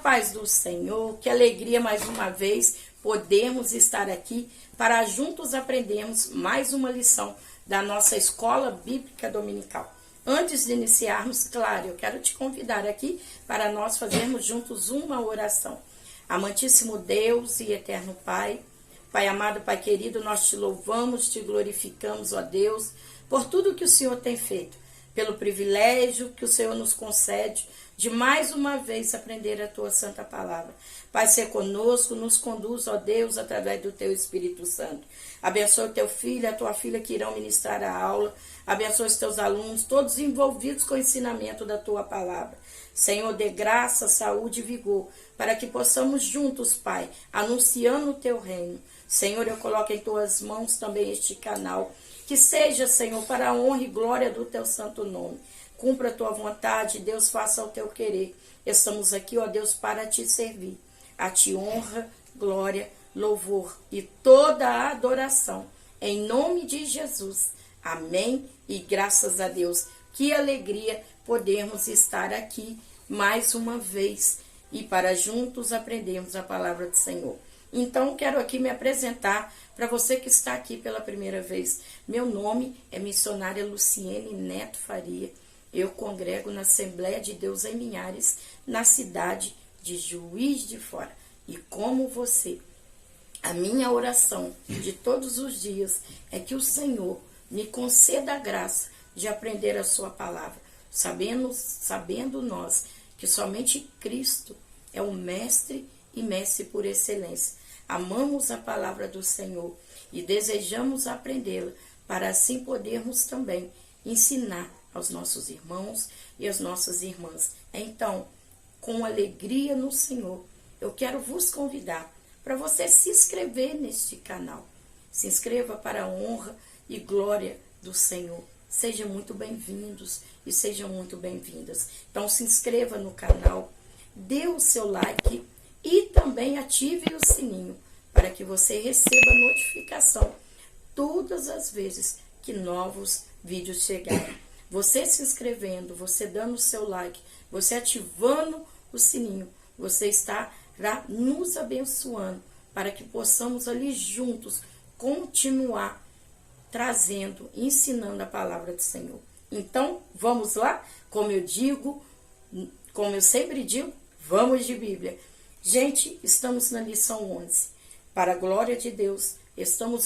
paz do Senhor, que alegria mais uma vez podemos estar aqui para juntos aprendermos mais uma lição da nossa escola bíblica dominical. Antes de iniciarmos, claro, eu quero te convidar aqui para nós fazermos juntos uma oração. Amantíssimo Deus e eterno Pai, Pai amado, Pai querido, nós te louvamos, te glorificamos, ó Deus, por tudo que o Senhor tem feito, pelo privilégio que o Senhor nos concede de mais uma vez aprender a tua santa palavra. Pai, ser conosco, nos conduz, ó Deus, através do teu Espírito Santo. Abençoe o teu filho e a tua filha que irão ministrar a aula. Abençoe os teus alunos, todos envolvidos com o ensinamento da tua palavra. Senhor, dê graça, saúde e vigor, para que possamos juntos, Pai, anunciando o teu reino. Senhor, eu coloco em tuas mãos também este canal. Que seja, Senhor, para a honra e glória do teu santo nome. Cumpra a tua vontade, Deus, faça o teu querer. Estamos aqui, ó Deus, para te servir. A ti honra, glória, louvor e toda a adoração. Em nome de Jesus. Amém e graças a Deus. Que alegria podermos estar aqui mais uma vez e para juntos aprendermos a palavra do Senhor. Então, quero aqui me apresentar para você que está aqui pela primeira vez. Meu nome é missionária Luciene Neto Faria. Eu congrego na Assembleia de Deus em Linhares, na cidade de Juiz de Fora. E como você, a minha oração de todos os dias é que o Senhor me conceda a graça de aprender a sua palavra, sabendo nós que somente Cristo é o mestre e mestre por excelência. Amamos a palavra do Senhor e desejamos aprendê-la para assim podermos também ensinar aos nossos irmãos e às nossas irmãs. Então, com alegria no Senhor, eu quero vos convidar para você se inscrever neste canal. Se inscreva para a honra e glória do Senhor. Sejam muito bem-vindos e sejam muito bem-vindas. Então, se inscreva no canal, dê o seu like e também ative o sininho para que você receba notificação todas as vezes que novos vídeos chegarem. Você se inscrevendo, você dando o seu like, você ativando o sininho, você estará nos abençoando para que possamos ali juntos continuar trazendo, ensinando a palavra do Senhor. Então, vamos lá? Como eu sempre digo, vamos de Bíblia. Gente, estamos na lição 11. Para a glória de Deus, estamos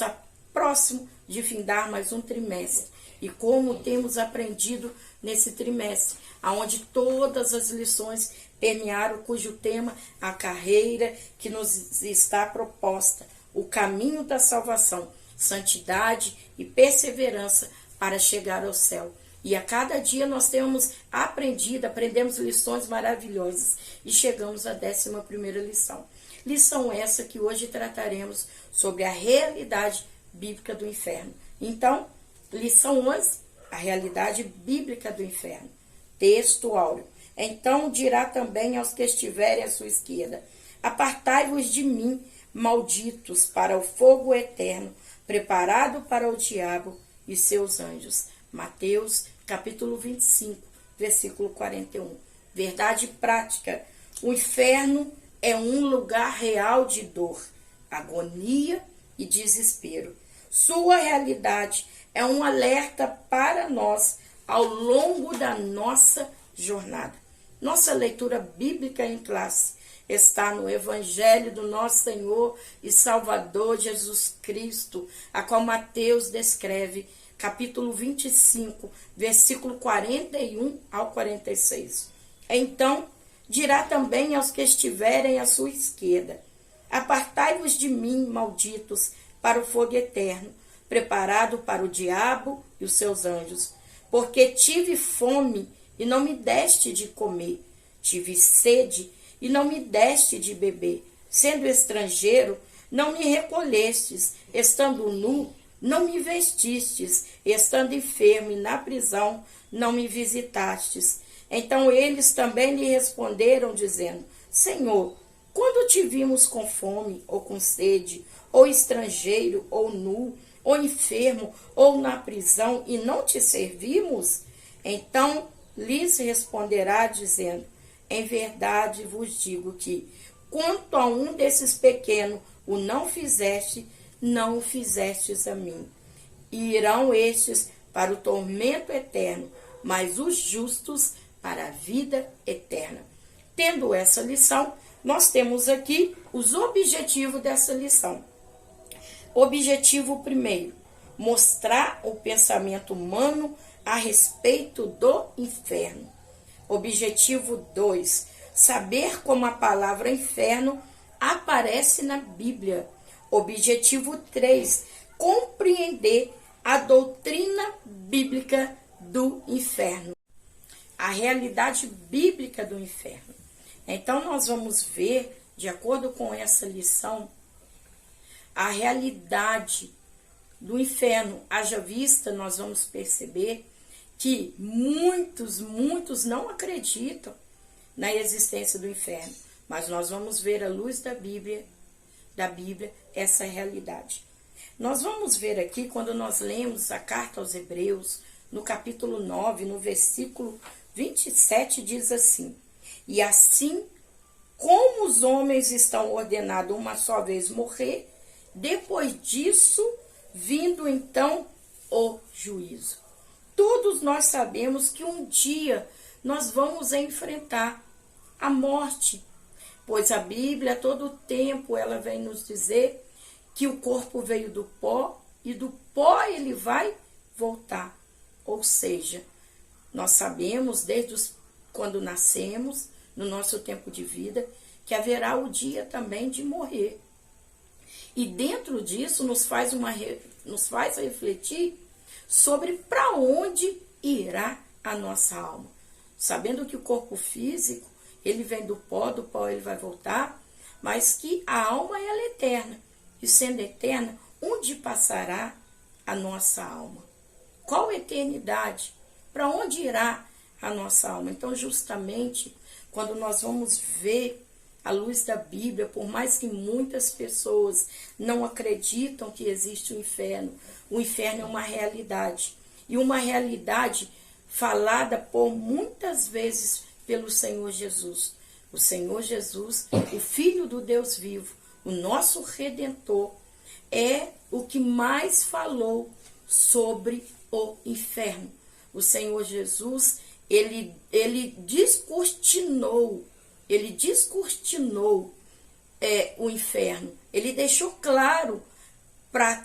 próximo de findar mais um trimestre. E como temos aprendido nesse trimestre, onde todas as lições permearam, cujo tema, a carreira que nos está proposta, o caminho da salvação, santidade e perseverança para chegar ao céu. E a cada dia nós temos aprendemos lições maravilhosas e chegamos à 11ª lição. Lição essa que hoje trataremos sobre a realidade bíblica do inferno. Então, lição 11, a realidade bíblica do inferno. Texto áureo. Então dirá também aos que estiverem à sua esquerda: apartai-vos de mim, malditos, para o fogo eterno, preparado para o diabo e seus anjos. Mateus, capítulo 25, versículo 41. Verdade prática. O inferno é um lugar real de dor, agonia e desespero. Sua realidade é um alerta para nós ao longo da nossa jornada. Nossa leitura bíblica em classe está no Evangelho do nosso Senhor e Salvador Jesus Cristo, a qual Mateus descreve, capítulo 25, versículo 41 ao 46. Então, dirá também aos que estiverem à sua esquerda: apartai-vos de mim, malditos, para o fogo eterno, preparado para o diabo e os seus anjos. Porque tive fome e não me deste de comer, tive sede e não me deste de beber, sendo estrangeiro, não me recolhestes, estando nu, não me vestistes, estando enfermo e na prisão, não me visitastes. Então eles também lhe responderam, dizendo: Senhor, quando te vimos com fome ou com sede, ou estrangeiro, ou nu, ou enfermo, ou na prisão, e não te servimos? Então lhes responderá, dizendo: em verdade vos digo que, quanto a um desses pequenos o não fizeste, não o fizestes a mim. E irão estes para o tormento eterno, mas os justos para a vida eterna. Tendo essa lição, nós temos aqui os objetivos dessa lição. Objetivo primeiro, mostrar o pensamento humano a respeito do inferno. Objetivo 2, saber como a palavra inferno aparece na Bíblia. Objetivo 3, compreender a doutrina bíblica do inferno, a realidade bíblica do inferno. Então, nós vamos ver, de acordo com essa lição, a realidade do inferno. Haja vista, nós vamos perceber que muitos não acreditam na existência do inferno, mas nós vamos ver à luz da Bíblia, essa realidade. Nós vamos ver aqui, quando nós lemos a carta aos Hebreus, no capítulo 9, no versículo 27, diz assim: e assim como os homens estão ordenados uma só vez morrer, depois disso, vindo então o juízo. Todos nós sabemos que um dia nós vamos enfrentar a morte, pois a Bíblia, todo o tempo, ela vem nos dizer que o corpo veio do pó e do pó ele vai voltar. Ou seja, nós sabemos desde quando nascemos, no nosso tempo de vida, que haverá o dia também de morrer. E dentro disso nos faz refletir sobre para onde irá a nossa alma. Sabendo que o corpo físico, ele vem do pó ele vai voltar, mas que a alma ela é eterna. E sendo eterna, onde passará a nossa alma? Qual eternidade? Para onde irá a nossa alma? Então, justamente, quando nós vamos ver à luz da Bíblia, por mais que muitas pessoas não acreditam que existe o inferno é uma realidade. E uma realidade falada por muitas vezes pelo Senhor Jesus. O Senhor Jesus, o Filho do Deus vivo, o nosso Redentor, é o que mais falou sobre o inferno. O Senhor Jesus, ele descortinou o inferno. Ele deixou claro para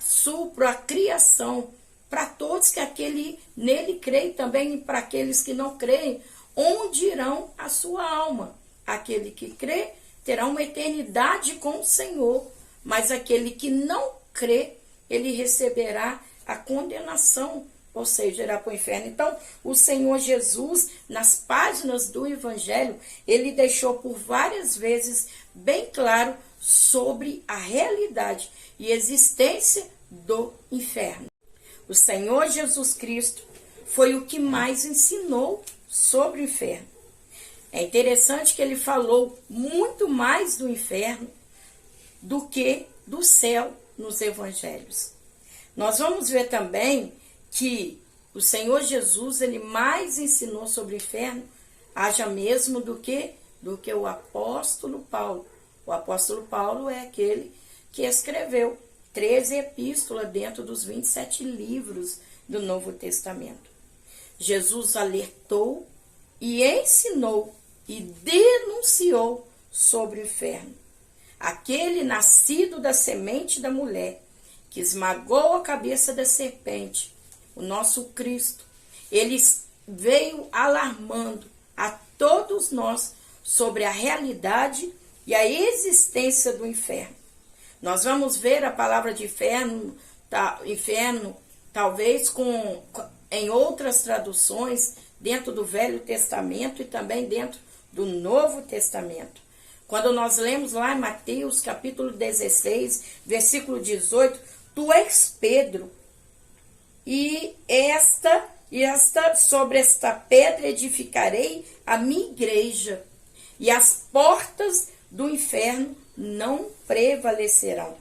a criação, para todos que nele creem também, e para aqueles que não creem, onde irão a sua alma. Aquele que crê terá uma eternidade com o Senhor, mas aquele que não crê, ele receberá a condenação, ou seja, irá para o inferno. Então, o Senhor Jesus, nas páginas do Evangelho, ele deixou por várias vezes bem claro sobre a realidade e existência do inferno. O Senhor Jesus Cristo foi o que mais ensinou sobre o inferno. É interessante que ele falou muito mais do inferno do que do céu nos evangelhos. Nós vamos ver também que o Senhor Jesus, ele mais ensinou sobre o inferno, haja mesmo do que o apóstolo Paulo. O apóstolo Paulo é aquele que escreveu 13 epístolas dentro dos 27 livros do Novo Testamento. Jesus alertou e ensinou e denunciou sobre o inferno. Aquele nascido da semente da mulher, que esmagou a cabeça da serpente, o nosso Cristo, ele veio alarmando a todos nós sobre a realidade e a existência do inferno. Nós vamos ver a palavra de inferno talvez em outras traduções, dentro do Velho Testamento e também dentro do Novo Testamento. Quando nós lemos lá em Mateus capítulo 16, versículo 18, tu és Pedro, e sobre esta pedra edificarei a minha igreja, e as portas do inferno não prevalecerão.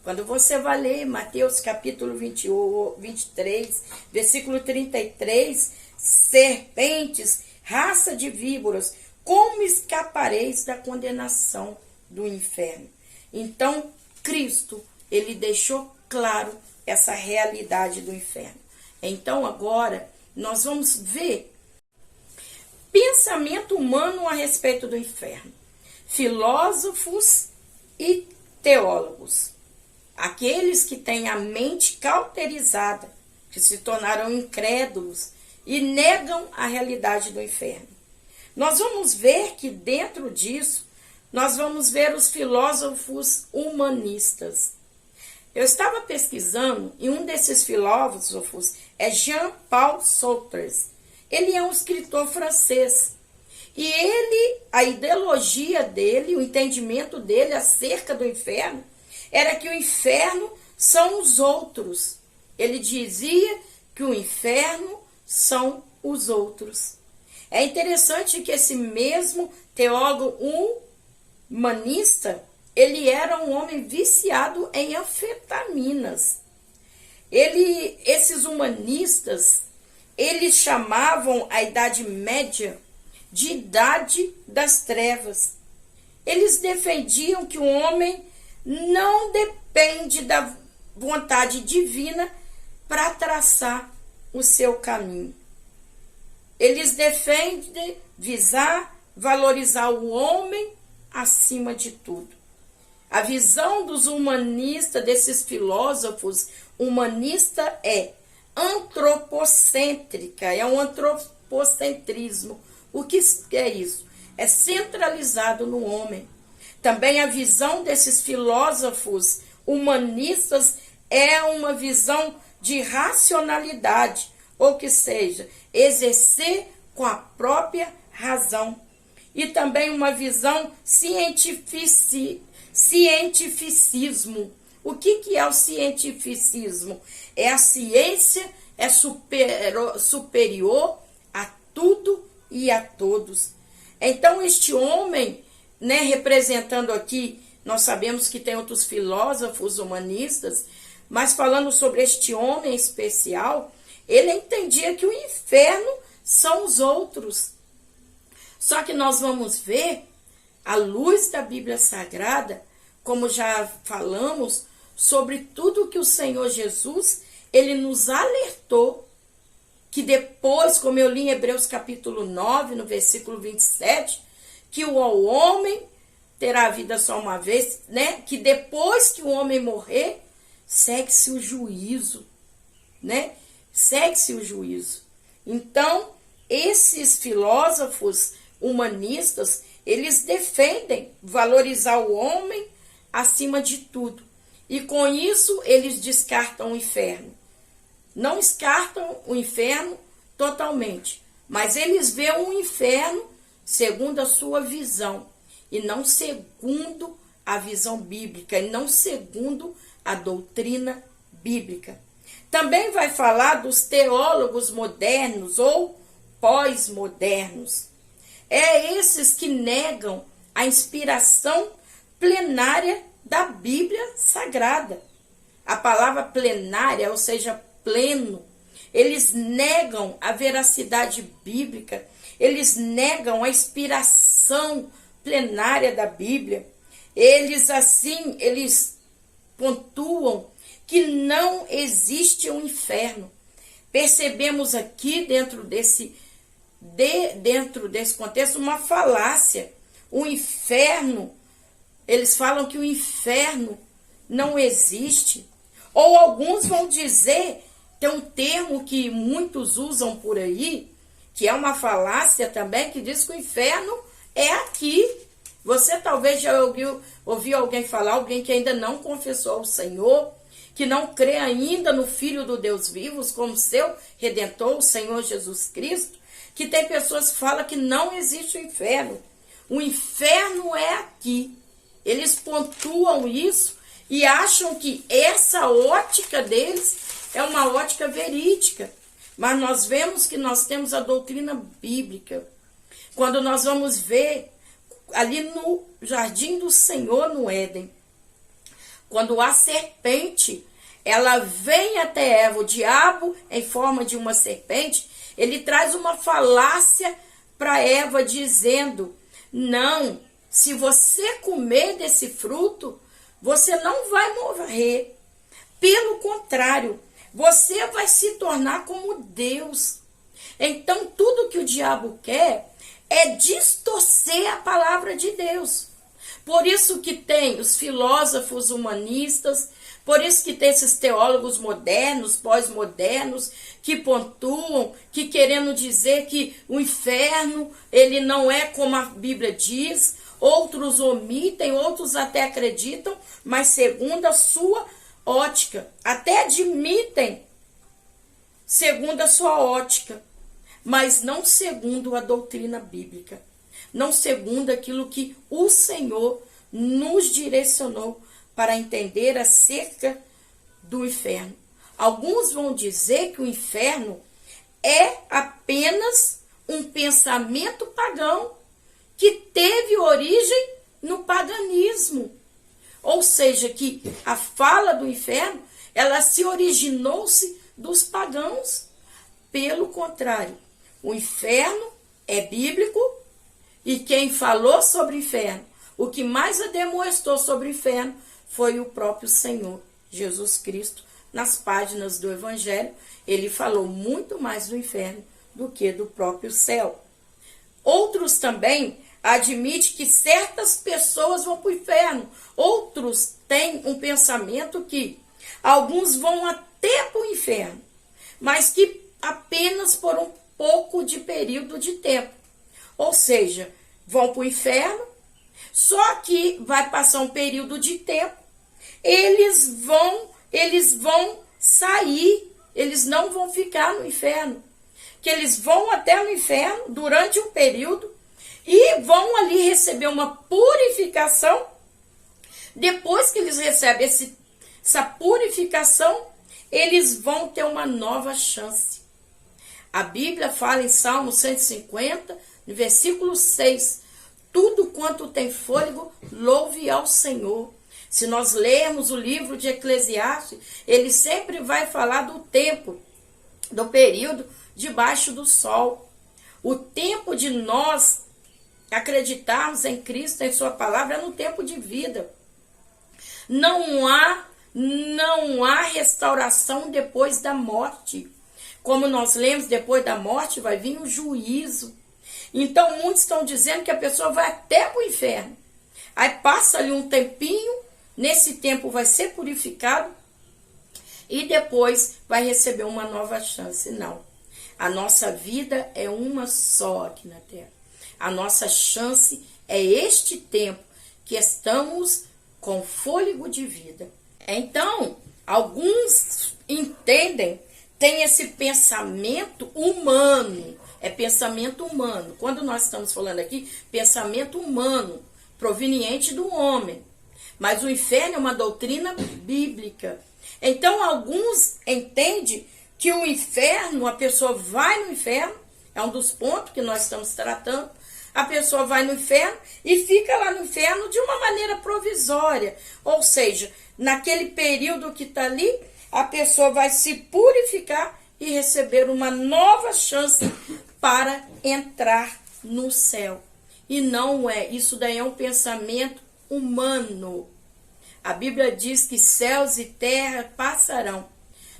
Quando você vai ler Mateus capítulo 23, versículo 33, serpentes, raça de víboras, como escapareis da condenação do inferno? Então, Cristo, ele deixou claro essa realidade do inferno. Então, agora, nós vamos ver pensamento humano a respeito do inferno. Filósofos e teólogos. Aqueles que têm a mente cauterizada, que se tornaram incrédulos e negam a realidade do inferno. Nós vamos ver que dentro disso, nós vamos ver os filósofos humanistas. Eu estava pesquisando e um desses filósofos é Jean-Paul Sartre. Ele é um escritor francês. E ele, a ideologia dele, o entendimento dele acerca do inferno, era que o inferno são os outros. Ele dizia que o inferno são os outros. É interessante que esse mesmo teólogo humanista, ele era um homem viciado em anfetaminas. Esses humanistas, eles chamavam a Idade Média de Idade das Trevas. Eles defendiam que o homem não depende da vontade divina para traçar o seu caminho. Eles defendem valorizar o homem acima de tudo. A visão dos humanistas, desses filósofos humanistas, é antropocêntrica, é um antropocentrismo. O que é isso? É centralizado no homem. Também a visão desses filósofos humanistas é uma visão de racionalidade, ou que seja, exercer com a própria razão. E também uma visão cientificismo. O que é o cientificismo? É a ciência superior a tudo e a todos. Então, este homem, representando aqui, nós sabemos que tem outros filósofos humanistas, mas falando sobre este homem especial, ele entendia que o inferno são os outros. Só que nós vamos ver, à luz da Bíblia Sagrada, como já falamos, sobre tudo que o Senhor Jesus, ele nos alertou, que depois, como eu li em Hebreus capítulo 9, no versículo 27, que o homem terá a vida só uma vez, que depois que o homem morrer, segue-se o juízo, segue-se o juízo. Então, esses filósofos humanistas, eles defendem valorizar o homem acima de tudo. E com isso, eles descartam o inferno. Não descartam o inferno totalmente, mas eles veem o inferno segundo a sua visão, e não segundo a visão bíblica, e não segundo a doutrina bíblica. Também vai falar dos teólogos modernos ou pós-modernos. É esses que negam a inspiração plenária da Bíblia Sagrada. A palavra plenária, ou seja, pleno, eles negam a veracidade bíblica, eles negam a inspiração plenária da Bíblia. Eles pontuam que não existe um inferno. Percebemos aqui dentro desse contexto uma falácia. O inferno, eles falam que o inferno não existe. Ou alguns vão dizer, tem um termo que muitos usam por aí, que é uma falácia também, que diz que o inferno é aqui. Você talvez já ouviu alguém falar, alguém que ainda não confessou ao Senhor, que não crê ainda no Filho do Deus vivo como seu Redentor, o Senhor Jesus Cristo, que tem pessoas que falam que não existe o inferno. O inferno é aqui. Eles pontuam isso e acham que essa ótica deles é uma ótica verídica. Mas nós vemos que nós temos a doutrina bíblica. Quando nós vamos ver ali no jardim do Senhor, no Éden, quando a serpente, ela vem até Eva, o diabo em forma de uma serpente, ele traz uma falácia para Eva dizendo: não, se você comer desse fruto, você não vai morrer. Pelo contrário, você vai se tornar como Deus. Então, tudo que o diabo quer é distorcer a palavra de Deus. Por isso que tem os filósofos humanistas, por isso que tem esses teólogos modernos, pós-modernos, que pontuam, que querendo dizer que o inferno, ele não é como a Bíblia diz. Outros omitem, outros até acreditam, mas segundo a sua ótica. Até admitem segundo a sua ótica, mas não segundo a doutrina bíblica. Não segundo aquilo que o Senhor nos direcionou para entender acerca do inferno. Alguns vão dizer que o inferno é apenas um pensamento pagão que teve origem no paganismo. Ou seja, que a fala do inferno, ela se originou-se dos pagãos. Pelo contrário, o inferno é bíblico e quem falou sobre o inferno, o que mais demonstrou sobre o inferno foi o próprio Senhor Jesus Cristo. Nas páginas do Evangelho, ele falou muito mais do inferno do que do próprio céu. Outros também admitem que certas pessoas vão para o inferno. Outros têm um pensamento que alguns vão até para o inferno, mas que apenas por um pouco de período de tempo. Ou seja, vão para o inferno, só que vai passar um período de tempo, eles vão sair, eles não vão ficar no inferno, que eles vão até o inferno durante um período e vão ali receber uma purificação. Depois que eles recebem essa purificação, eles vão ter uma nova chance. A Bíblia fala em Salmo 150, no versículo 6, tudo quanto tem fôlego, louve ao Senhor. Se nós lermos o livro de Eclesiastes, ele sempre vai falar do tempo, do período debaixo do sol. O tempo de nós acreditarmos em Cristo, em sua palavra, é no tempo de vida. Não há restauração depois da morte. Como nós lemos, depois da morte vai vir o juízo. Então, muitos estão dizendo que a pessoa vai até para o inferno. Aí passa ali um tempinho, nesse tempo vai ser purificado e depois vai receber uma nova chance. Não. A nossa vida é uma só aqui na terra. A nossa chance é este tempo que estamos com fôlego de vida. Então, alguns entendem, tem esse pensamento humano. É pensamento humano. Quando nós estamos falando aqui, pensamento humano, proveniente do homem. Mas o inferno é uma doutrina bíblica. Então, alguns entendem que o inferno, a pessoa vai no inferno, é um dos pontos que nós estamos tratando. A pessoa vai no inferno e fica lá no inferno de uma maneira provisória. Ou seja, naquele período que está ali, a pessoa vai se purificar e receber uma nova chance para entrar no céu. E não é, isso daí é um pensamento humano. A Bíblia diz que céus e terra passarão,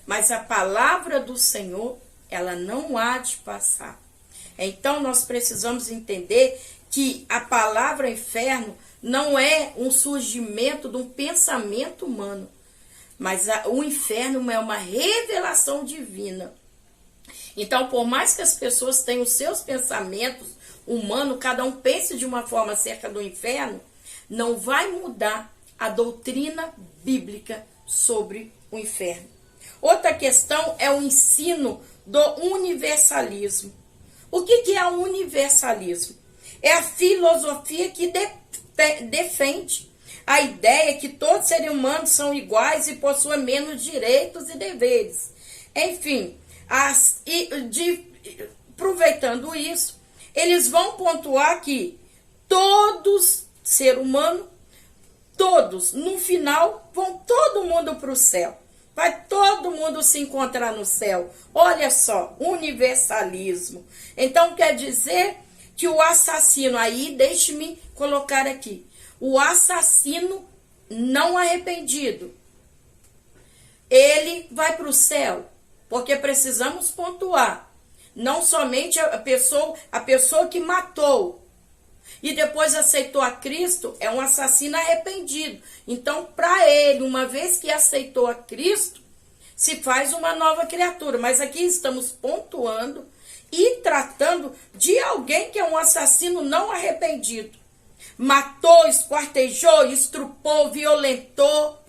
mas a palavra do Senhor, ela não há de passar. Então nós precisamos entender que a palavra inferno não é um surgimento de um pensamento humano, mas o inferno é uma revelação divina. Então, por mais que as pessoas tenham os seus pensamentos humanos, cada um pense de uma forma acerca do inferno, não vai mudar a doutrina bíblica sobre o inferno. Outra questão é o ensino do universalismo. O que é o universalismo? É a filosofia que defende a ideia que todos os seres humanos são iguais e possuem menos direitos e deveres. Enfim, aproveitando isso, eles vão pontuar que todos, ser humano, todos, no final, vão todo mundo para o céu. Vai todo mundo se encontrar no céu. Olha só, universalismo. Então quer dizer que o assassino, aí deixe-me colocar aqui, o assassino não arrependido, ele vai para o céu, porque precisamos pontuar, não somente a pessoa que matou e depois aceitou a Cristo, é um assassino arrependido. Então, para ele, uma vez que aceitou a Cristo, se faz uma nova criatura. Mas aqui estamos pontuando e tratando de alguém que é um assassino não arrependido. Matou, esquartejou, estrupou, violentou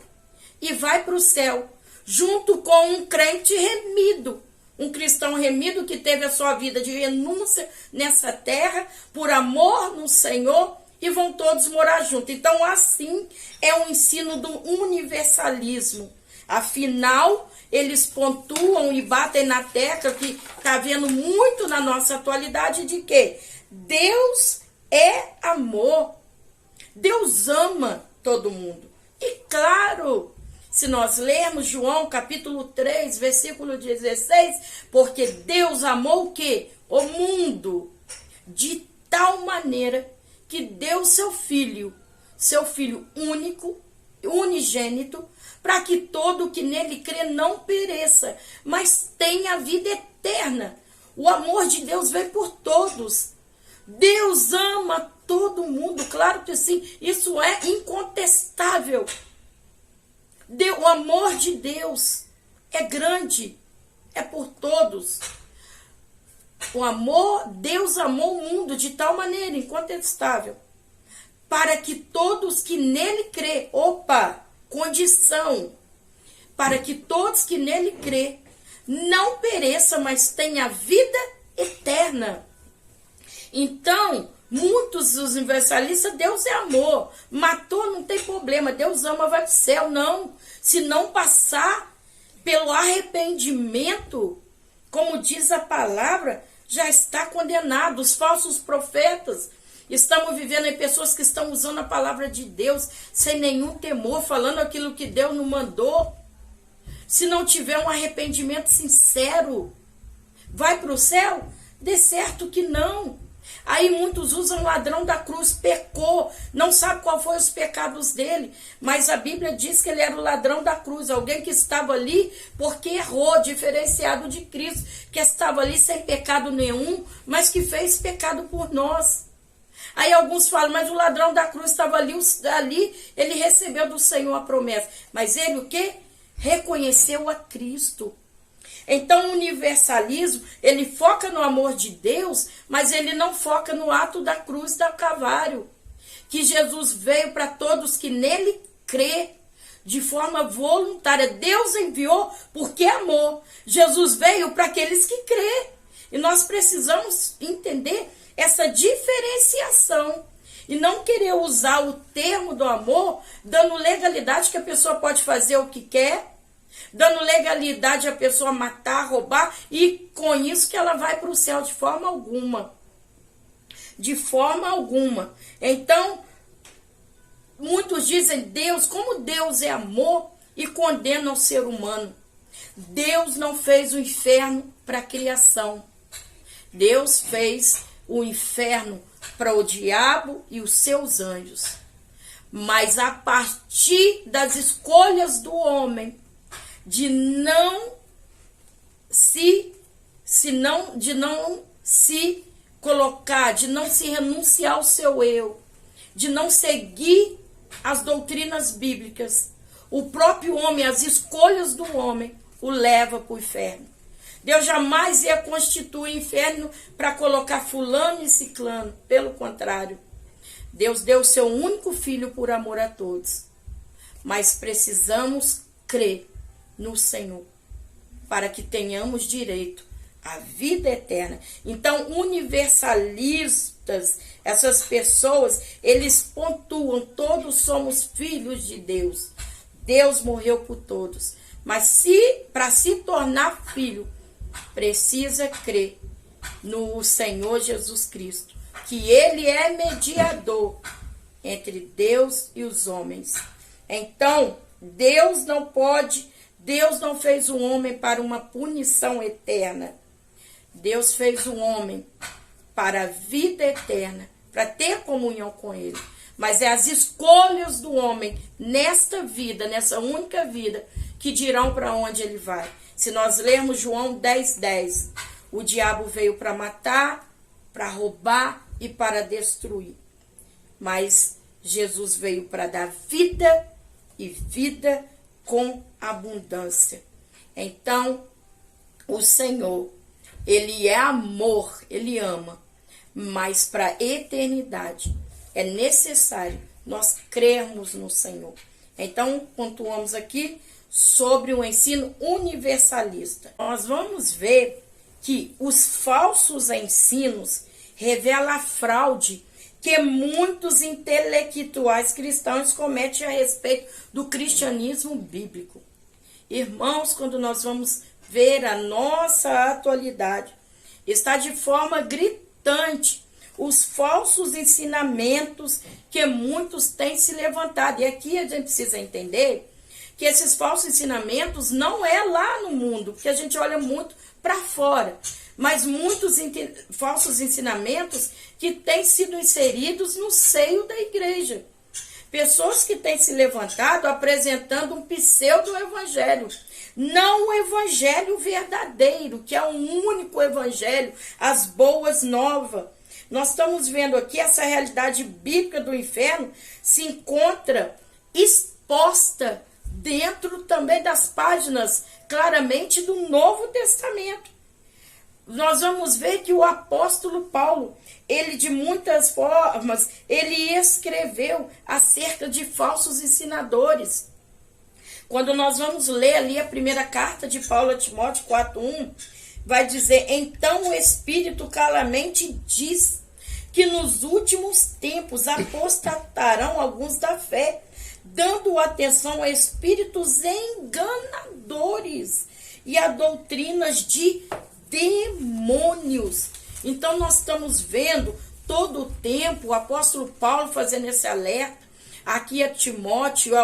e vai para o céu, junto com um crente remido, um cristão remido que teve a sua vida de renúncia nessa terra, por amor no Senhor, e vão todos morar juntos. Então, assim é o ensino do universalismo. Afinal, eles pontuam e batem na tecla que está vendo muito na nossa atualidade de que Deus é amor. Deus ama todo mundo. E claro, se nós lermos João capítulo 3, versículo 16, porque Deus amou o quê? O mundo, de tal maneira que deu seu filho único, unigênito, para que todo que nele crê não pereça, mas tenha vida eterna. O amor de Deus vem por todos. Deus ama todo mundo, claro que sim, isso é incontestável. O amor de Deus é grande, é por todos. Deus amou o mundo de tal maneira incontestável, para que todos que nele crê, condição, para que todos que nele crê não pereça, mas tenha vida eterna. Então, muitos dos universalistas, Deus é amor, matou, não tem problema, Deus ama, vai para o céu. Não, se não passar pelo arrependimento, como diz a palavra, já está condenado. Os falsos profetas, estamos vivendo em pessoas que estão usando a palavra de Deus sem nenhum temor, falando aquilo que Deus não mandou. Se não tiver um arrependimento sincero, vai para o céu? De certo que não. Aí muitos usam o ladrão da cruz, pecou, não sabe qual foi os pecados dele, mas a Bíblia diz que ele era o ladrão da cruz, alguém que estava ali porque errou, diferenciado de Cristo, que estava ali sem pecado nenhum, mas que fez pecado por nós. Aí alguns falam, mas o ladrão da cruz estava ali, ele recebeu do Senhor a promessa, mas ele o quê? Reconheceu a Cristo. Então o universalismo, ele foca no amor de Deus, mas ele não foca no ato da cruz do Calvário, que Jesus veio para todos que nele crê, de forma voluntária. Deus enviou porque amou. Jesus veio para aqueles que crê. E nós precisamos entender essa diferenciação e não querer usar o termo do amor dando legalidade que a pessoa pode fazer o que quer, dando legalidade a pessoa matar, roubar, e com isso que ela vai para o céu de forma alguma. De forma alguma. Então, muitos dizem Deus, como Deus é amor e condena o ser humano. Deus não fez o inferno para a criação. Deus fez o inferno para o diabo e os seus anjos. Mas a partir das escolhas do homem, de não se colocar, de não se renunciar ao seu eu, de não seguir as doutrinas bíblicas, o próprio homem, as escolhas do homem, o leva para o inferno. Deus jamais ia constituir inferno para colocar fulano e ciclano. Pelo contrário, Deus deu o seu único filho por amor a todos. Mas precisamos crer no Senhor para que tenhamos direito à vida eterna. Então, universalistas, essas pessoas, eles pontuam, todos somos filhos de Deus. Deus morreu por todos. Mas para se tornar filho, precisa crer no Senhor Jesus Cristo, que ele é mediador entre Deus e os homens. Então, Deus não fez o homem para uma punição eterna. Deus fez o homem para a vida eterna, para ter comunhão com Ele. Mas é as escolhas do homem nesta vida, nessa única vida, que dirão para onde ele vai. Se nós lermos João 10:10, o diabo veio para matar, para roubar e para destruir. Mas Jesus veio para dar vida e vida com abundância. Então, o Senhor, Ele é amor, Ele ama, mas para a eternidade é necessário nós crermos no Senhor. Então, pontuamos aqui sobre o ensino universalista. Nós vamos ver que os falsos ensinos revelam a fraude que muitos intelectuais cristãos cometem a respeito do cristianismo bíblico. Irmãos, quando nós vamos ver a nossa atualidade, está de forma gritante os falsos ensinamentos que muitos têm se levantado. E aqui a gente precisa entender que esses falsos ensinamentos não é lá no mundo, porque a gente olha muito para fora, mas muitos falsos ensinamentos que têm sido inseridos no seio da igreja. Pessoas que têm se levantado apresentando um pseudo-evangelho, não o evangelho verdadeiro, que é o único evangelho, as boas novas. Nós estamos vendo aqui essa realidade bíblica do inferno se encontra exposta dentro também das páginas, claramente, do Novo Testamento. Nós vamos ver que o apóstolo Paulo, ele de muitas formas, ele escreveu acerca de falsos ensinadores. Quando nós vamos ler ali a primeira carta de Paulo a Timóteo 4:1, vai dizer: então o Espírito claramente diz que nos últimos tempos apostatarão alguns da fé, dando atenção a espíritos enganadores e a doutrinas de demônios. Então nós estamos vendo todo o tempo o apóstolo Paulo fazendo esse alerta aqui a Timóteo,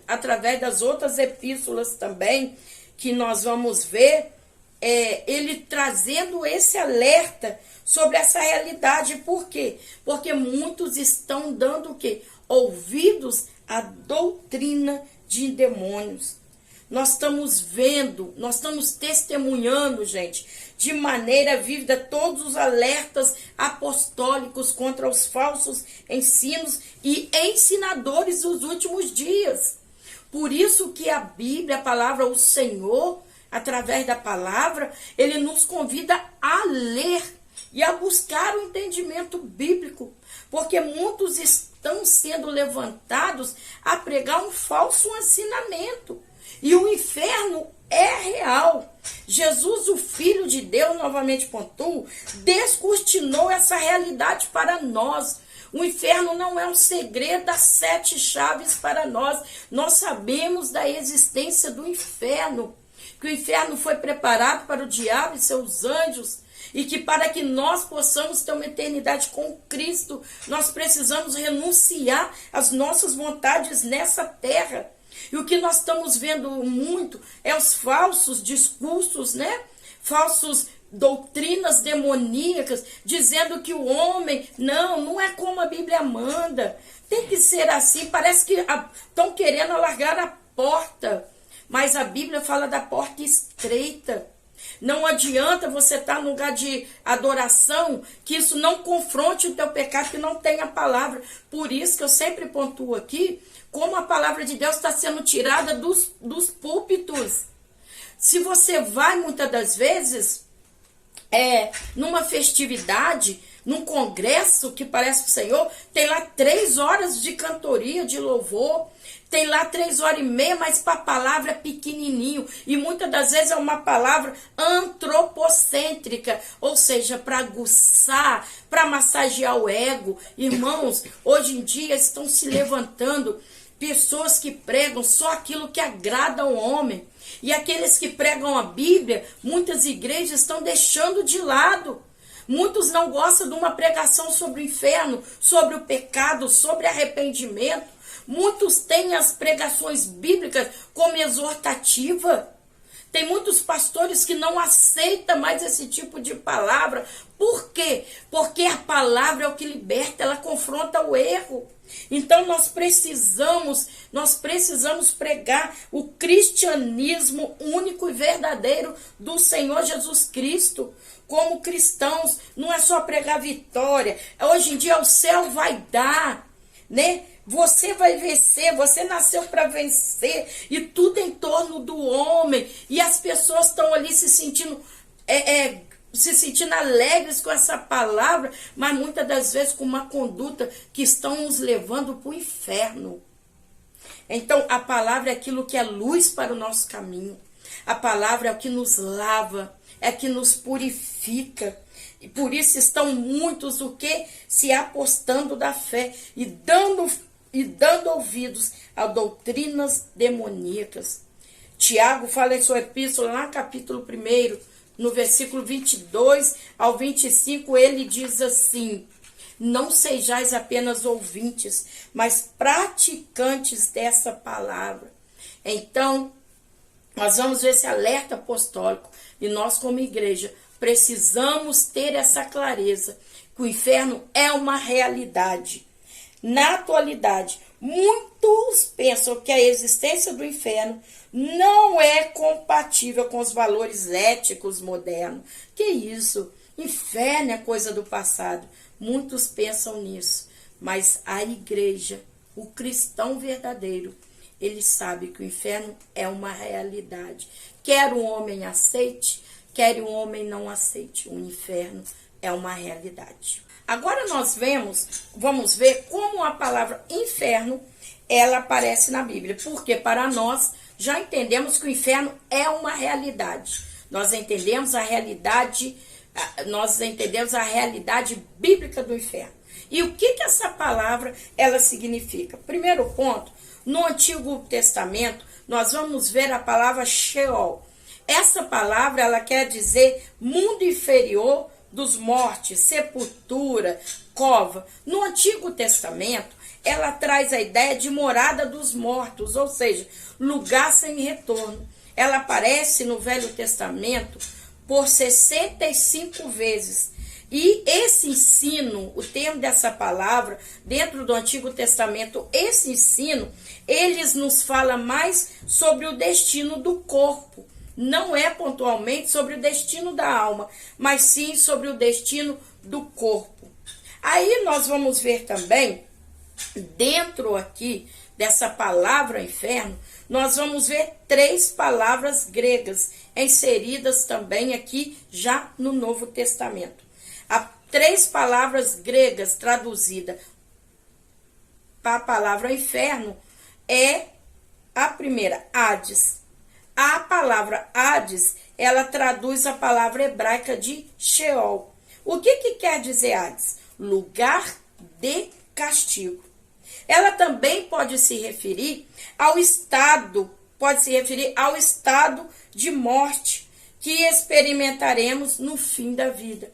através das outras epístolas também, que nós vamos ver, ele trazendo esse alerta sobre essa realidade. Por quê? Porque muitos estão dando o quê? Ouvidos à doutrina de demônios. Nós estamos vendo, nós estamos testemunhando, gente, de maneira vívida todos os alertas apostólicos contra os falsos ensinos e ensinadores dos últimos dias. Por isso que a Bíblia, a palavra, o Senhor, através da palavra, ele nos convida a ler e a buscar o entendimento bíblico, porque muitos estão sendo levantados a pregar um falso ensinamento. E o inferno é real. Jesus, o Filho de Deus, novamente pontuo, descortinou essa realidade para nós. O inferno não é um segredo das 7 chaves para nós. Nós sabemos da existência do inferno, que o inferno foi preparado para o diabo e seus anjos, e que para que nós possamos ter uma eternidade com Cristo, nós precisamos renunciar às nossas vontades nessa terra. E o que nós estamos vendo muito é os falsos discursos, né? Falsos doutrinas demoníacas, dizendo que o homem, não é como a Bíblia manda. Tem que ser assim, parece que estão querendo alargar a porta. Mas a Bíblia fala da porta estreita. Não adianta você estar num lugar de adoração, que isso não confronte o teu pecado, que não tenha a palavra. Por isso que eu sempre pontuo aqui, como a palavra de Deus está sendo tirada dos púlpitos. Se você vai, muitas das vezes, numa festividade, num congresso que parece para o Senhor, tem lá 3 horas de cantoria, de louvor, tem lá 3 horas e meia, mas para a palavra é pequenininho. E muitas das vezes é uma palavra antropocêntrica, ou seja, para aguçar, para massagear o ego. Irmãos, hoje em dia estão se levantando pessoas que pregam só aquilo que agrada ao homem. E aqueles que pregam a Bíblia, muitas igrejas estão deixando de lado. Muitos não gostam de uma pregação sobre o inferno, sobre o pecado, sobre arrependimento. Muitos têm as pregações bíblicas como exortativa. Tem muitos pastores que não aceitam mais esse tipo de palavra. Por quê? Porque a palavra é o que liberta, ela confronta o erro. Então nós precisamos pregar o cristianismo único e verdadeiro do Senhor Jesus Cristo. Como cristãos, não é só pregar vitória. Hoje em dia o céu vai dar, né? Você vai vencer, você nasceu para vencer, e tudo em torno do homem, e as pessoas estão ali se sentindo alegres com essa palavra, mas muitas das vezes com uma conduta que estão nos levando para o inferno. Então a palavra é aquilo que é luz para o nosso caminho, a palavra é o que nos lava, é que nos purifica. E por isso estão muitos se apostando da fé e dando ouvidos a doutrinas demoníacas. Tiago fala em sua epístola, lá no capítulo 1, no versículo 22 ao 25, ele diz assim: não sejais apenas ouvintes, mas praticantes dessa palavra. Então, nós vamos ver esse alerta apostólico, e nós como igreja precisamos ter essa clareza, que o inferno é uma realidade. Na atualidade, muitos pensam que a existência do inferno não é compatível com os valores éticos modernos. Que isso? Inferno é coisa do passado. Muitos pensam nisso. Mas a igreja, o cristão verdadeiro, ele sabe que o inferno é uma realidade. Quer um homem aceite, quer um homem não aceite. O inferno é uma realidade. Agora nós vamos ver como a palavra inferno, ela aparece na Bíblia. Porque para nós já entendemos que o inferno é uma realidade. Nós entendemos a realidade bíblica do inferno. E o que essa palavra ela significa? Primeiro ponto, no Antigo Testamento, nós vamos ver a palavra Sheol. Essa palavra ela quer dizer mundo inferior dos mortos, sepultura, cova. No Antigo Testamento, ela traz a ideia de morada dos mortos, ou seja, lugar sem retorno. Ela aparece no Velho Testamento por 65 vezes. E esse ensino, o termo dessa palavra, dentro do Antigo Testamento, esse ensino, eles nos fala mais sobre o destino do corpo. Não é pontualmente sobre o destino da alma, mas sim sobre o destino do corpo. Aí nós vamos ver também, dentro aqui dessa palavra inferno, nós vamos ver 3 palavras gregas inseridas também aqui já no Novo Testamento. Há 3 palavras gregas traduzidas para a palavra inferno é a primeira, Hades. A palavra Hades, ela traduz a palavra hebraica de Sheol. O que quer dizer Hades? Lugar de castigo. Ela também pode se referir ao estado de morte que experimentaremos no fim da vida.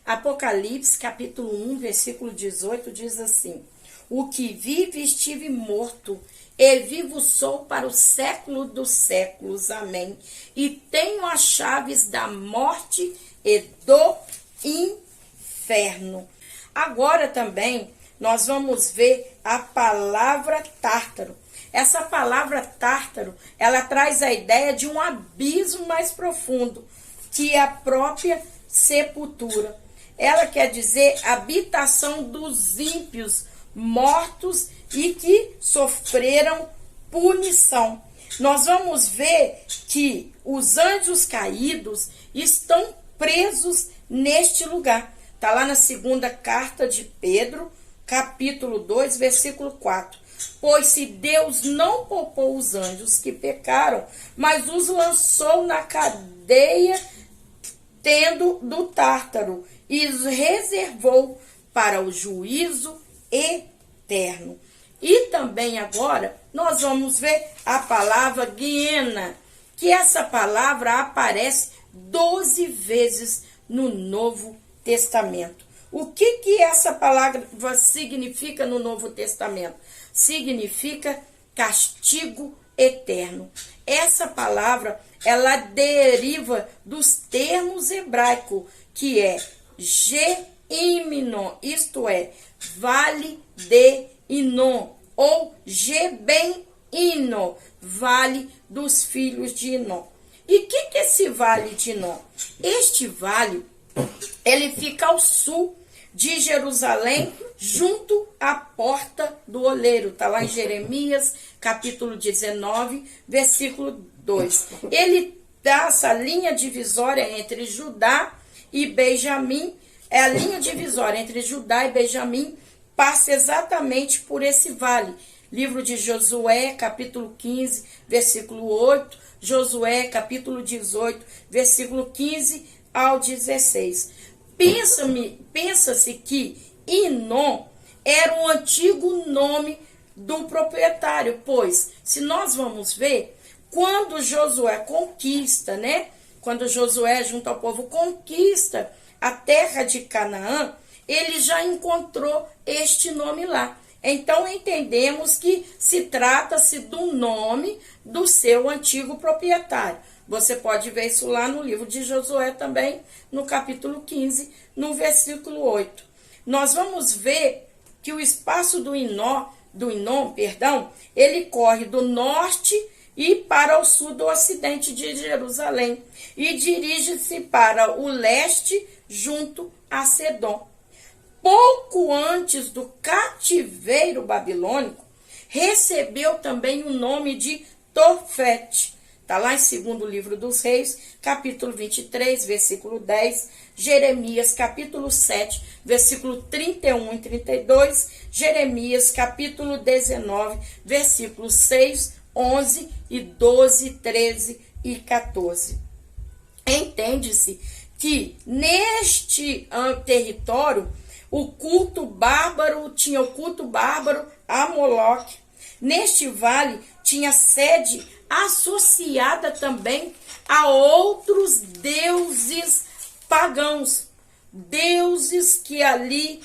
Apocalipse, capítulo 1, versículo 18, diz assim: o que vive estive morto, e vivo sou para o século dos séculos. Amém. E tenho as chaves da morte e do inferno. Agora também nós vamos ver a palavra tártaro. Essa palavra tártaro, ela traz a ideia de um abismo mais profundo, que é a própria sepultura. Ela quer dizer habitação dos ímpios, mortos e que sofreram punição. Nós vamos ver que os anjos caídos estão presos neste lugar. Está lá na segunda carta de Pedro, capítulo 2, versículo 4. Pois se Deus não poupou os anjos que pecaram, mas os lançou na cadeia tendo do Tártaro e os reservou para o juízo eterno. E também agora nós vamos ver a palavra guiena, que essa palavra aparece 12 vezes no Novo Testamento. O que essa palavra significa no Novo Testamento? Significa castigo eterno. Essa palavra, ela deriva dos termos hebraicos, que é Geiminon, isto é, vale de Inom, ou Gebem-Inom, vale dos filhos de Inom. E o que é esse vale de Inom? Este vale, ele fica ao sul de Jerusalém, junto à porta do oleiro. Está lá em Jeremias, capítulo 19, versículo 2. Ele dá essa linha divisória entre Judá e Benjamim. É a linha divisória entre Judá e Benjamim, passa exatamente por esse vale. Livro de Josué, capítulo 15, versículo 8. Josué, capítulo 18, versículo 15 ao 16. Pensa-se que Inom era o antigo nome do proprietário, pois, se nós vamos ver, quando Josué conquista, né? Quando Josué, junto ao povo, conquista a terra de Canaã, ele já encontrou este nome lá. Então, entendemos que se trata-se do nome do seu antigo proprietário. Você pode ver isso lá no livro de Josué também, no capítulo 15, no versículo 8. Nós vamos ver que o espaço do Inom, ele corre do norte e para o sul do ocidente de Jerusalém e dirige-se para o leste junto a Sedom. Pouco antes do cativeiro babilônico, recebeu também o nome de Tofete. Está lá em 2º livro dos Reis, capítulo 23, versículo 10, Jeremias, capítulo 7, versículo 31 e 32, Jeremias, capítulo 19, versículos 6, 11 e 12, 13 e 14. Entende-se que neste território tinha o culto bárbaro a Moloque. Neste vale tinha sede associada também a outros deuses pagãos, deuses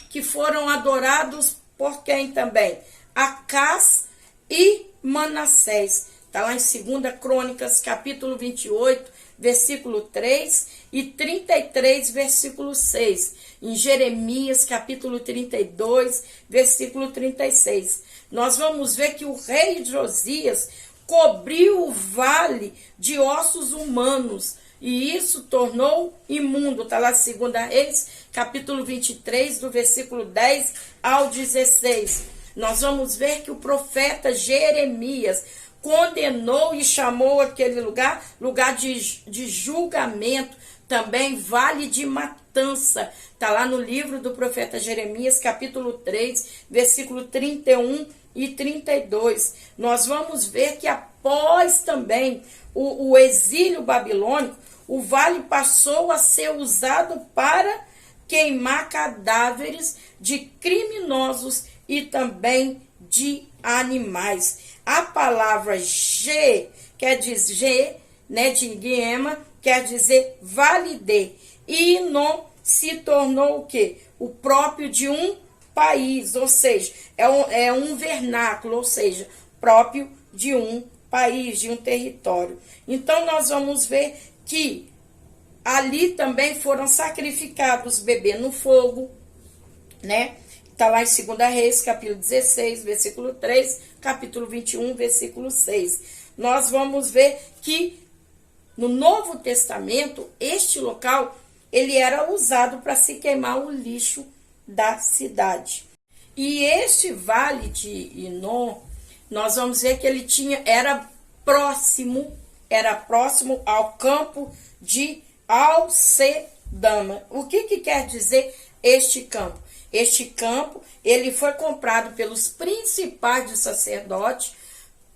que foram adorados por quem também? Acás e Manassés. Está lá em 2 Crônicas, capítulo 28, versículo 3 e 33, versículo 6. Em Jeremias, capítulo 32, versículo 36. Nós vamos ver que o rei Josias cobriu o vale de ossos humanos e isso tornou imundo. Está lá 2 Reis, capítulo 23, do versículo 10 ao 16. Nós vamos ver que o profeta Jeremias condenou e chamou aquele lugar de julgamento, também vale de matança. Está lá no livro do profeta Jeremias, capítulo 3, versículo 31 e 32. Nós vamos ver que após também o exílio babilônico, o vale passou a ser usado para queimar cadáveres de criminosos e também de animais. A palavra G quer dizer G, né, de Guiema, quer dizer vale de. E Inom se tornou o quê? O próprio de um país, ou seja, é um vernáculo, ou seja, próprio de um país, de um território. Então, nós vamos ver que ali também foram sacrificados bebês no fogo, né? Está lá em 2 Reis, capítulo 16, versículo 3, capítulo 21, versículo 6. Nós vamos ver que no Novo Testamento, este local, ele era usado para se queimar o lixo da cidade. E este vale de Inom, nós vamos ver que ele era próximo ao campo de Alcedama. O que quer dizer este campo? Este campo, ele foi comprado pelos principais de sacerdote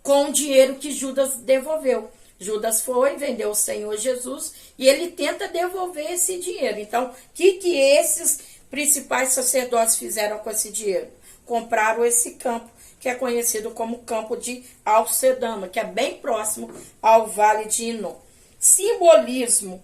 com o dinheiro que Judas devolveu. Judas foi, vendeu o Senhor Jesus e ele tenta devolver esse dinheiro. Então, o que esses principais sacerdotes fizeram com esse dinheiro? Compraram esse campo, que é conhecido como campo de Alcedama, que é bem próximo ao Vale de Inom. Simbolismo.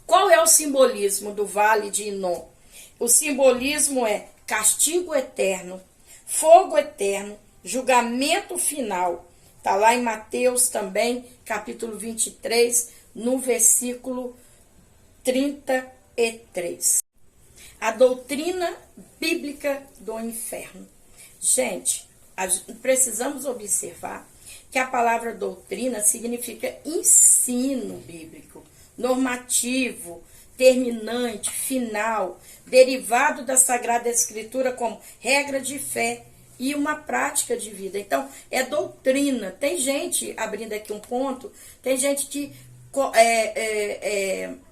Qual é o simbolismo do Vale de Inom? O simbolismo é castigo eterno, fogo eterno, julgamento final, Está lá em Mateus também, capítulo 23, no versículo 33. A doutrina bíblica do inferno. Gente, precisamos observar que a palavra doutrina significa ensino bíblico, normativo, terminante, final, derivado da Sagrada Escritura como regra de fé e uma prática de vida. Então, é doutrina. Tem gente, abrindo aqui um ponto, tem gente que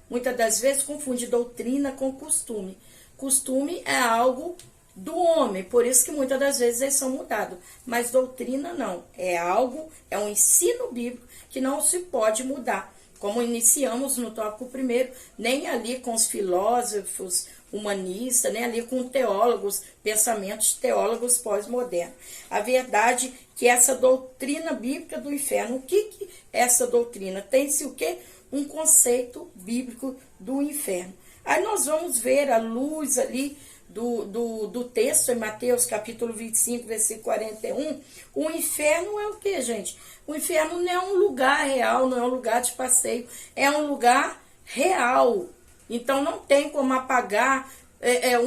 muitas das vezes confunde doutrina com costume. Costume é algo do homem, por isso que muitas das vezes eles são mudados. Mas doutrina não, é um ensino bíblico que não se pode mudar. Como iniciamos no tópico primeiro, nem ali com os filósofos humanistas, nem ali com teólogos, pensamentos teólogos pós-modernos. A verdade é que essa doutrina bíblica do inferno, o que essa doutrina? Tem-se o quê? Um conceito bíblico do inferno. Aí nós vamos ver a luz ali do texto em Mateus capítulo 25, versículo 41, o inferno é o que, gente? O inferno não é um lugar real, não é um lugar de passeio, é um lugar real. Então não tem como apagar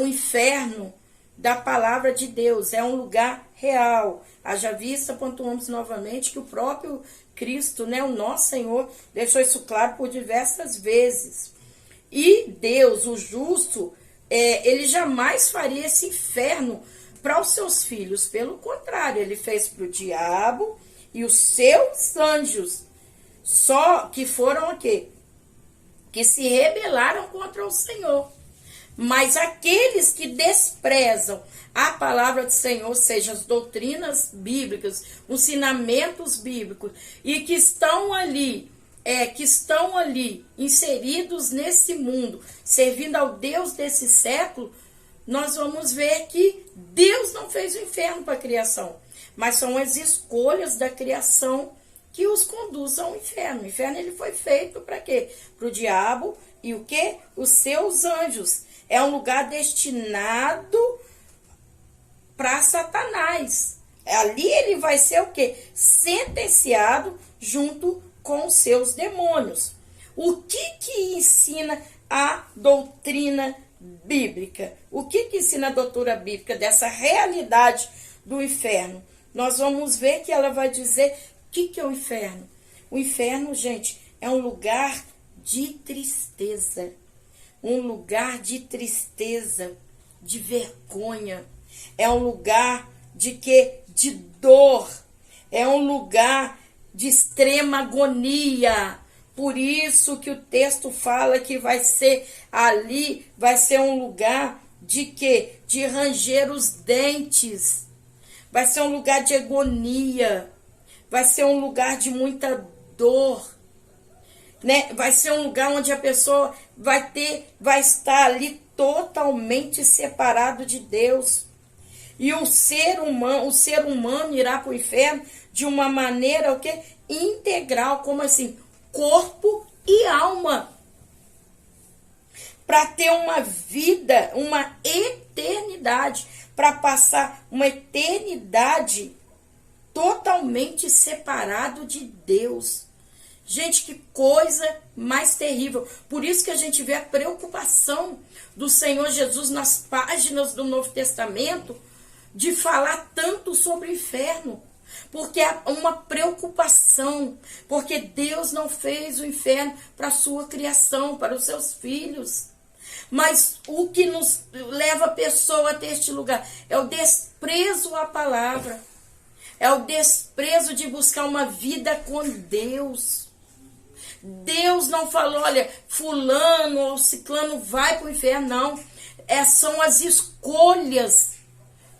o inferno da palavra de Deus, é um lugar real. Haja vista, pontuamos novamente que o próprio Cristo, né, o nosso Senhor, deixou isso claro por diversas vezes. E Deus, o justo, ele jamais faria esse inferno para os seus filhos. Pelo contrário, ele fez para o diabo e os seus anjos. Só que foram o quê? Que se rebelaram contra o Senhor. Mas aqueles que desprezam a palavra do Senhor, seja as doutrinas bíblicas, os ensinamentos bíblicos, e que estão ali inseridos nesse mundo, servindo ao Deus desse século, nós vamos ver que Deus não fez o inferno para a criação, mas são as escolhas da criação que os conduzem ao inferno. O inferno ele foi feito para quê? Para o diabo e o quê? Os seus anjos. É um lugar destinado para Satanás. Ali ele vai ser o quê? Sentenciado junto com os seus demônios. O que ensina a doutrina bíblica? O que ensina a doutrina bíblica dessa realidade do inferno? Nós vamos ver que ela vai dizer o que é o inferno. O inferno, gente, é um lugar de tristeza. Um lugar de tristeza, de vergonha. É um lugar de quê? De dor. É um lugar de extrema agonia. Por isso que o texto fala que vai ser ali, vai ser um lugar de quê? De ranger os dentes. Vai ser um lugar de agonia. Vai ser um lugar de muita dor. Né? Vai ser um lugar onde a pessoa vai estar ali totalmente separado de Deus. E o ser humano irá para o inferno de uma maneira o quê? Integral, como assim? Corpo e alma. Para ter uma vida, uma eternidade, para passar uma eternidade totalmente separado de Deus. Gente, que coisa mais terrível. Por isso que a gente vê a preocupação do Senhor Jesus nas páginas do Novo Testamento de falar tanto sobre o inferno. Porque é uma preocupação. Porque Deus não fez o inferno para a sua criação, para os seus filhos. Mas o que nos leva a pessoa a ter este lugar é o desprezo à palavra. É o desprezo de buscar uma vida com Deus. Deus não falou, olha, fulano ou ciclano vai para o inferno, não. São as escolhas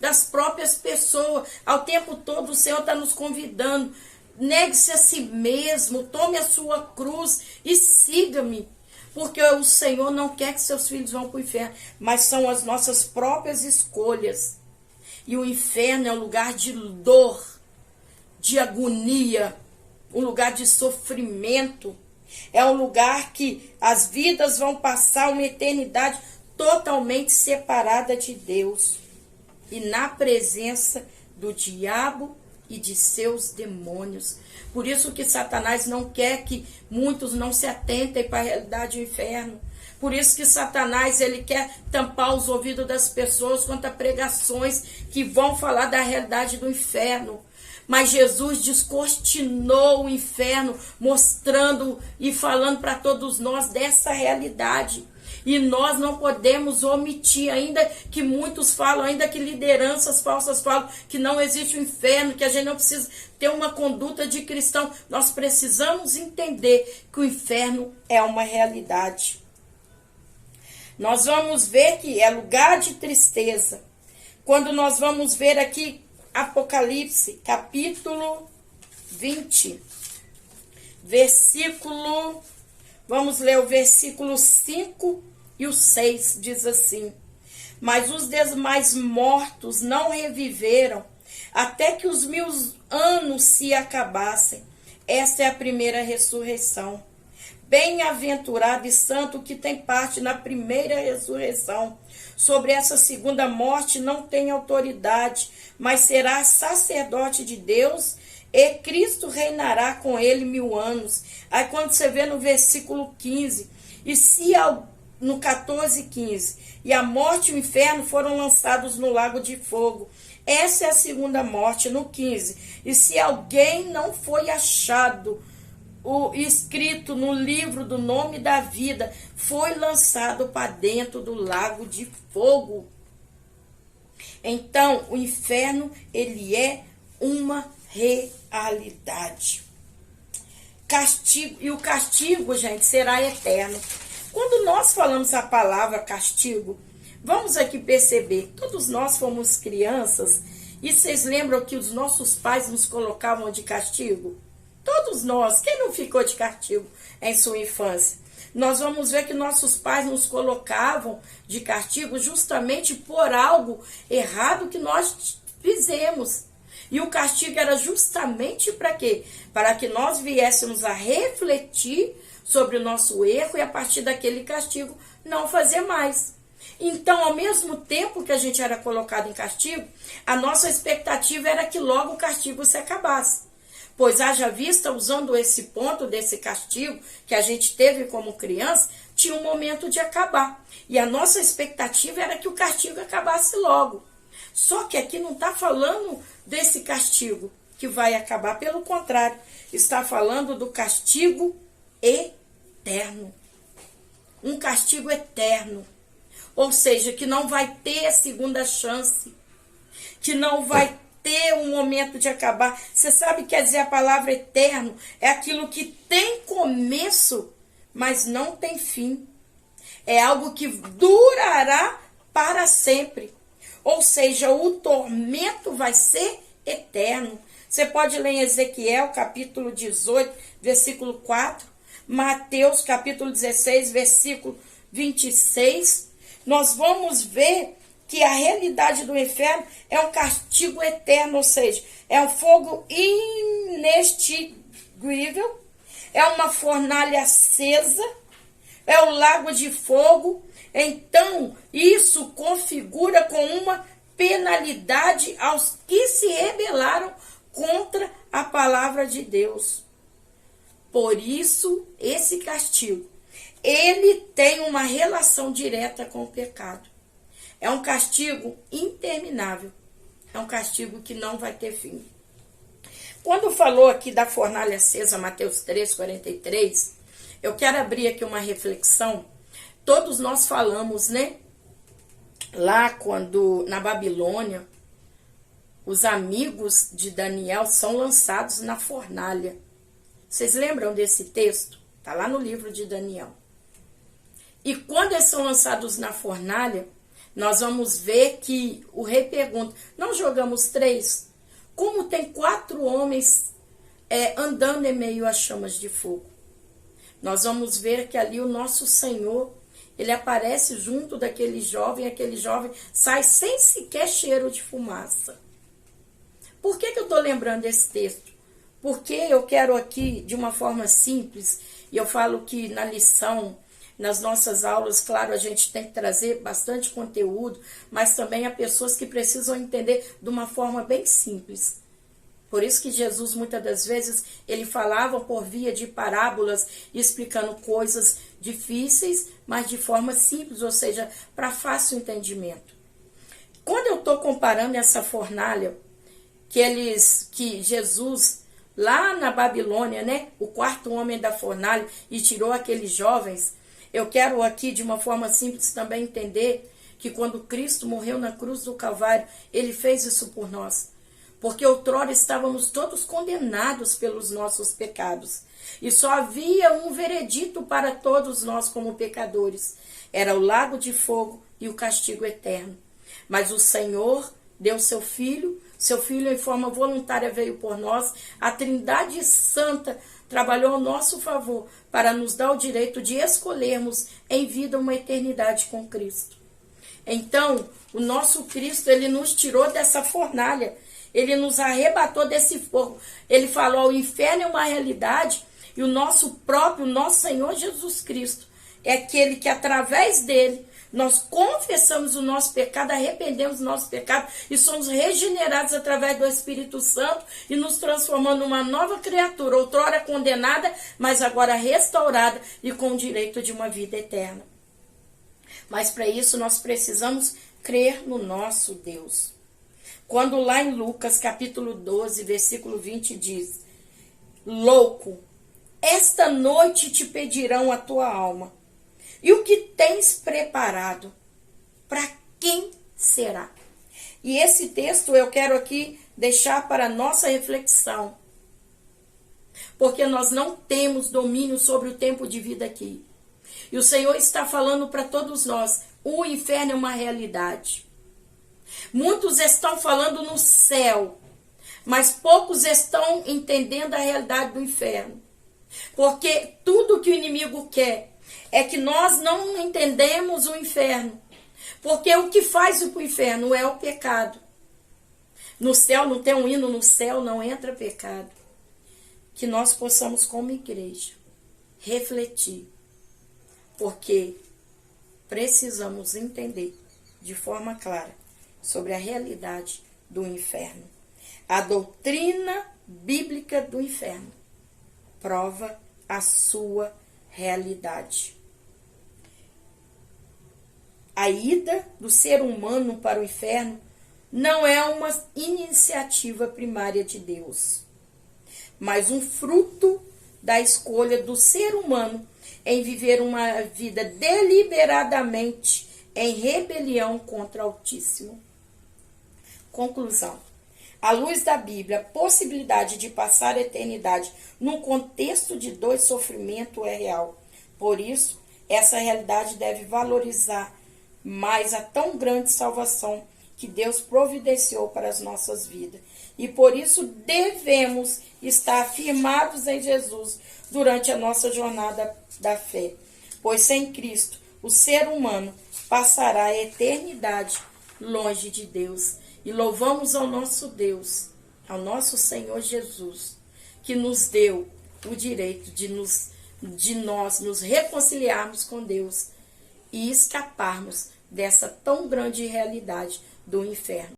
das próprias pessoas. Ao tempo todo o Senhor está nos convidando. Negue-se a si mesmo, tome a sua cruz e siga-me. Porque o Senhor não quer que seus filhos vão para o inferno, mas são as nossas próprias escolhas. E o inferno é um lugar de dor, de agonia, um lugar de sofrimento. É um lugar que as vidas vão passar uma eternidade totalmente separada de Deus. E na presença do diabo e de seus demônios. Por isso que Satanás não quer que muitos não se atentem para a realidade do inferno. Por isso que Satanás, ele quer tampar os ouvidos das pessoas quanto a pregações que vão falar da realidade do inferno. Mas Jesus descortinou o inferno, mostrando e falando para todos nós dessa realidade. E nós não podemos omitir, ainda que muitos falam, ainda que lideranças falsas falam que não existe o inferno, que a gente não precisa ter uma conduta de cristão. Nós precisamos entender que o inferno é uma realidade. Nós vamos ver que é lugar de tristeza. Quando nós vamos ver aqui Apocalipse, capítulo 20, versículo, vamos ler o versículo 5 e o 6, diz assim: mas os demais mortos não reviveram, até que os 1000 anos se acabassem. Esta é a primeira ressurreição. Bem-aventurado e santo que tem parte na primeira ressurreição. Sobre essa segunda morte não tem autoridade, mas será sacerdote de Deus e Cristo reinará com ele 1000 anos. Aí quando você vê no versículo 15, e se no 14, 15, e a morte e o inferno foram lançados no lago de fogo. Essa é a segunda morte, no 15. E se alguém não foi achado escrito no livro do nome da vida, foi lançado para dentro do lago de fogo. Então, o inferno, ele é uma realidade. Castigo, e o castigo, gente, será eterno. Quando nós falamos a palavra castigo, vamos aqui perceber, todos nós fomos crianças, e vocês lembram que os nossos pais nos colocavam de castigo? Todos nós, quem não ficou de castigo em sua infância? Nós vamos ver que nossos pais nos colocavam de castigo justamente por algo errado que nós fizemos. E o castigo era justamente para quê? Para que nós viéssemos a refletir sobre o nosso erro e a partir daquele castigo não fazer mais. Então, ao mesmo tempo que a gente era colocado em castigo, a nossa expectativa era que logo o castigo se acabasse. Pois haja vista, usando esse ponto desse castigo que a gente teve como criança, tinha um momento de acabar. E a nossa expectativa era que o castigo acabasse logo. Só que aqui não está falando desse castigo que vai acabar. Pelo contrário, está falando do castigo eterno. Um castigo eterno. Ou seja, que não vai ter a segunda chance. Que não vai ter um momento de acabar. Você sabe que quer dizer a palavra eterno? É aquilo que tem começo, mas não tem fim. É algo que durará para sempre. Ou seja, o tormento vai ser eterno. Você pode ler em Ezequiel, capítulo 18, versículo 4. Mateus, capítulo 16, versículo 26. Nós vamos ver que a realidade do inferno é um castigo eterno, ou seja, é um fogo inextinguível, é uma fornalha acesa, é o lago de fogo. Então, isso configura com uma penalidade aos que se rebelaram contra a palavra de Deus. Por isso, esse castigo, ele tem uma relação direta com o pecado. É um castigo interminável. É um castigo que não vai ter fim. Quando falou aqui da fornalha acesa, Mateus 3, 43, eu quero abrir aqui uma reflexão. Todos nós falamos, né? Lá quando, na Babilônia, os amigos de Daniel são lançados na fornalha. Vocês lembram desse texto? Está lá no livro de Daniel. E quando eles são lançados na fornalha, nós vamos ver que o rei pergunta, não jogamos 3? Como tem 4 homens andando em meio às chamas de fogo? Nós vamos ver que ali o nosso Senhor, ele aparece junto daquele jovem, aquele jovem sai sem sequer cheiro de fumaça. Por que eu estou lembrando desse texto? Porque eu quero aqui, de uma forma simples, e eu falo que na lição, nas nossas aulas, claro, a gente tem que trazer bastante conteúdo, mas também há pessoas que precisam entender de uma forma bem simples. Por isso que Jesus, muitas das vezes, ele falava por via de parábolas, explicando coisas difíceis, mas de forma simples, ou seja, para fácil entendimento. Quando eu estou comparando essa fornalha, que Jesus, lá na Babilônia, né, o quarto homem da fornalha, e tirou aqueles jovens, eu quero aqui, de uma forma simples, também entender que quando Cristo morreu na cruz do Calvário, ele fez isso por nós. Porque outrora estávamos todos condenados pelos nossos pecados. E só havia um veredito para todos nós como pecadores. Era o lago de fogo e o castigo eterno. Mas o Senhor deu seu Filho em forma voluntária veio por nós. A Trindade Santa trabalhou ao nosso favor para nos dar o direito de escolhermos em vida uma eternidade com Cristo. Então, o nosso Cristo, ele nos tirou dessa fornalha. Ele nos arrebatou desse fogo. Ele falou, o inferno é uma realidade e o nosso Senhor Jesus Cristo é aquele que através dele nós confessamos o nosso pecado, arrependemos do nosso pecado e somos regenerados através do Espírito Santo e nos transformando numa nova criatura, outrora condenada, mas agora restaurada e com o direito de uma vida eterna. Mas para isso nós precisamos crer no nosso Deus. Quando lá em Lucas capítulo 12, versículo 20 diz, louco, esta noite te pedirão a tua alma. E o que tens preparado? Para quem será? E esse texto eu quero aqui deixar para a nossa reflexão. Porque nós não temos domínio sobre o tempo de vida aqui. E o Senhor está falando para todos nós, o inferno é uma realidade. Muitos estão falando no céu, mas poucos estão entendendo a realidade do inferno. Porque tudo que o inimigo quer é que nós não entendemos o inferno. Porque o que faz o inferno é o pecado. No céu, não tem um hino, no céu não entra pecado. Que nós possamos, como igreja, refletir. Porque precisamos entender de forma clara sobre a realidade do inferno. A doutrina bíblica do inferno prova a sua realidade. A ida do ser humano para o inferno não é uma iniciativa primária de Deus, mas um fruto da escolha do ser humano em viver uma vida deliberadamente em rebelião contra o Altíssimo. Conclusão. À luz da Bíblia, a possibilidade de passar a eternidade num contexto de dor e sofrimento é real. Por isso, essa realidade deve valorizar mais a tão grande salvação que Deus providenciou para as nossas vidas. E por isso devemos estar firmados em Jesus durante a nossa jornada da fé. Pois sem Cristo, o ser humano passará a eternidade longe de Deus. E louvamos ao nosso Deus, ao nosso Senhor Jesus, que nos deu o direito de nós nos reconciliarmos com Deus e escaparmos dessa tão grande realidade do inferno.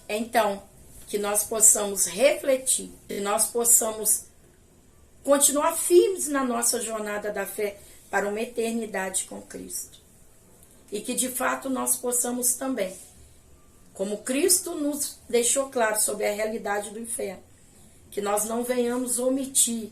Então, que nós possamos refletir, que nós possamos continuar firmes na nossa jornada da fé para uma eternidade com Cristo. E que de fato nós possamos também, como Cristo nos deixou claro sobre a realidade do inferno, que nós não venhamos omitir,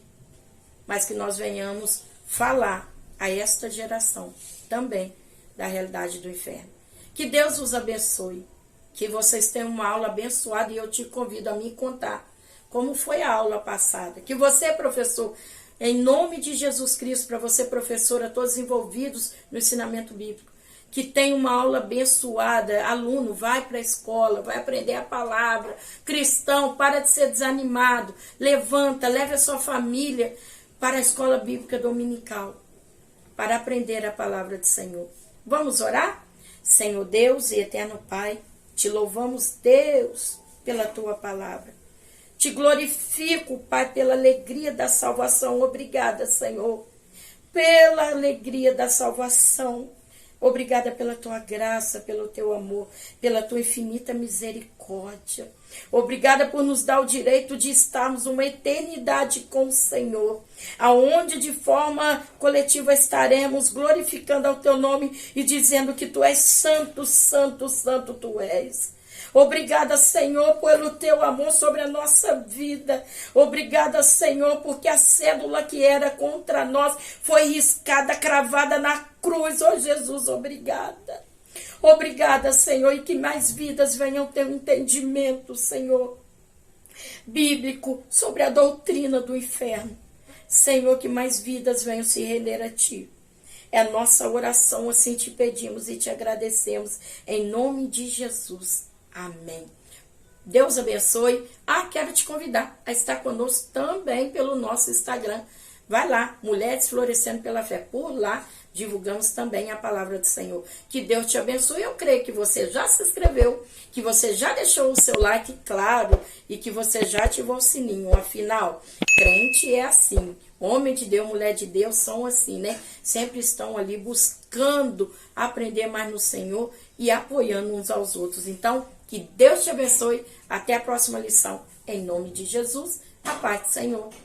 mas que nós venhamos falar a esta geração também da realidade do inferno. Que Deus os abençoe, que vocês tenham uma aula abençoada e eu te convido a me contar como foi a aula passada. Que você, professor, em nome de Jesus Cristo, para você, professora, todos envolvidos no ensinamento bíblico, que tenha uma aula abençoada, aluno, vai para a escola, vai aprender a palavra, cristão, para de ser desanimado, levanta, leve a sua família para a escola bíblica dominical, para aprender a palavra do Senhor. Vamos orar? Senhor Deus e eterno Pai, te louvamos, Deus, pela tua palavra. Te glorifico, Pai, pela alegria da salvação. Obrigada, Senhor, pela alegria da salvação. Obrigada pela tua graça, pelo teu amor, pela tua infinita misericórdia. Obrigada por nos dar o direito de estarmos uma eternidade com o Senhor, aonde de forma coletiva estaremos glorificando ao teu nome e dizendo que tu és santo, santo, santo tu és. Obrigada, Senhor, pelo teu amor sobre a nossa vida. Obrigada, Senhor, porque a cédula que era contra nós foi riscada, cravada na cruz. Oh, Jesus, obrigada. Obrigada, Senhor, e que mais vidas venham ter um entendimento, Senhor, bíblico sobre a doutrina do inferno. Senhor, que mais vidas venham se render a Ti. É a nossa oração, assim te pedimos e te agradecemos, em nome de Jesus. Amém. Deus abençoe. Quero te convidar a estar conosco também pelo nosso Instagram. Vai lá, Mulheres Florescendo pela Fé. Por lá, divulgamos também a palavra do Senhor. Que Deus te abençoe. Eu creio que você já se inscreveu, que você já deixou o seu like, claro, e que você já ativou o sininho. Afinal, crente é assim. Homem de Deus, mulher de Deus são assim, né? Sempre estão ali buscando aprender mais no Senhor e apoiando uns aos outros. Então, que Deus te abençoe. Até a próxima lição. Em nome de Jesus, a paz do Senhor.